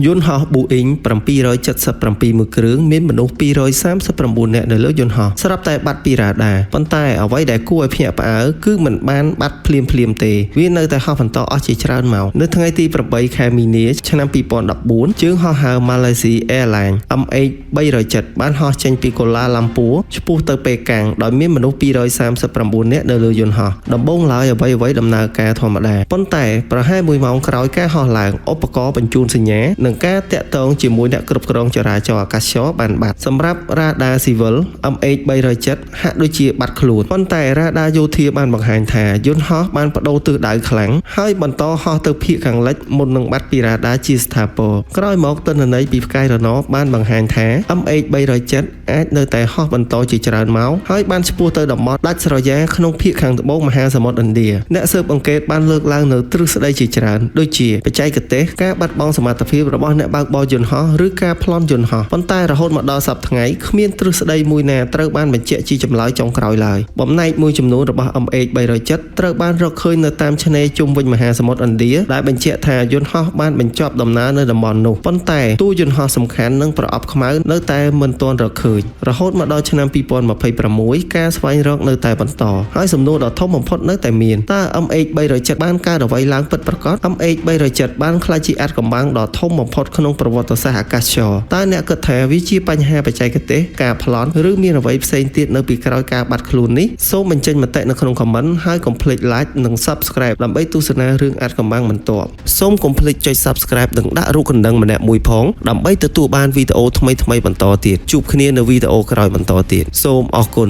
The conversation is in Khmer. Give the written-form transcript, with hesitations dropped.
យន្តហោះ Boeing 777 មួយគ្រឿងមានមនុស្ស239នាក់នៅលើយន្តហោះស្រាប់តែបាត់ពីរ៉ាដាប៉ុន្តែអ្វីដែលគួរឲ្យភ្ញាក់ផ្អើលគឺមិនបានបាត់ភ្លាមទេវានៅតែហោះបន្តអស់ជាច្រើនម៉ោងនៅថ្ងៃទី8ខែមីនាឆ្នាំ2014ជើងហោះហើរ Malaysia Airlines MH307 បានហោះចេញពីកូឡាឡាំពួរឆ្ពោះទៅប៉េកាំងដោយមានមនុស្ស239នាក់នៅលើយន្តហោះដំបូងឡើយអ្វីដំណើរការធម្មតាប៉ុន្តែប្រហែល1ម៉ោងក្រោយការហោះឡើងឧបករណ៍បញ្ជូនសញ្ញានិងការតាក់ទងជាមួយអ្នកគ្រប់គ្រងចរាចរណ៍អាកាសចរបានបាត់សម្រាប់រ៉ាដាស៊ីវិល MH307 ហាក់ដូចជាបាត់ខ្លួនប៉ុន្តែរ៉ាដាយោធាបានបង្ហាញថាយន្តហោះបានបដូរទិសដៅខ្លាំងហើយបន្តហោះទៅភាគខាងលិចមុននឹងបាត់ពីរ៉ាដាជាស្ថាពរក្រោយមកទិន្នន័យពីផ្កាយរណបបានបង្ហាញថា MH307 អាចនៅតែហោះបន្តជាច្រើនម៉ោងហើយបានឆ្ពោះទៅតំបន់ដាច់ស្រយាលក្នុងភាគខាងត្បូងមហាសមុទ្រឥណ្ឌាអ្នកស៊ើបអង្កេតបានលើកឡើងនៅទ្រឹស្ដីជាច្រើនដូចជាបច្ចេកទេសការបាត់បង់សមត្ថភាពរបស់អ្នកបើកបរយន្តហោះឬការប្លន់យន្តហោះប៉ុន្តែរហូតមកដល់សប្តាហ៍ថ្ងៃគ្មានទ្រឹស្ដីមួយណាត្រូវបានបញ្ជាក់ជាចម្លើយចុងក្រោយឡើយបំណែកមួយចំនួនរបស់ MH307 ត្រូវបានរកឃើញនៅតាមឆ្នេរជុំវិញមហាសមុទ្រឥណ្ឌាដែលបញ្ជាក់ថាយន្តហោះបានបញ្ចប់ដំណើរនៅតំបន់នោះប៉ុន្តែតួយន្តហោះសំខាន់និងប្រអប់ខ្មៅនៅតែមិនទាន់រកឃើញរហូតមកដល់ឆ្នាំ2026ការស្វែងរកនៅតែបន្តហើយសំណួរដ៏ធំបំផុតនៅតែមានតើ MH307 បានកើតអ្វីឡើងពិតប្រាកដ MH307 បានក្លាយជាអាថ៌កំបាំងដ៏ធំបំផុតក្នុងប្រវត្តិសាស្ត្រអាកាសចរណ៍តើអ្នកគិតថាវាជាបញ្ហាបច្ចេកទេសការប្លន់ឬមានអ្វីផ្សេងទៀតនៅពីក្រោយការបាត់ខ្លួននេះសូមបញ្ចេញមតិនៅក្នុង comment ហើយកុំភ្លេច like និង subscribe ដើម្បីទស្សនារឿងអាថ៌កំបាំងបន្ទាប់សូមកុំភ្លេចចុច subscribe និងដាក់រូបកណ្ដឹងម្នាក់មួយផងដើម្បីទទួលបានវីដេអូថ្មីៗបន្តទៀតជួបគ្នានៅវីដេអូក្រោយបន្តទៀតសូមអរគុណ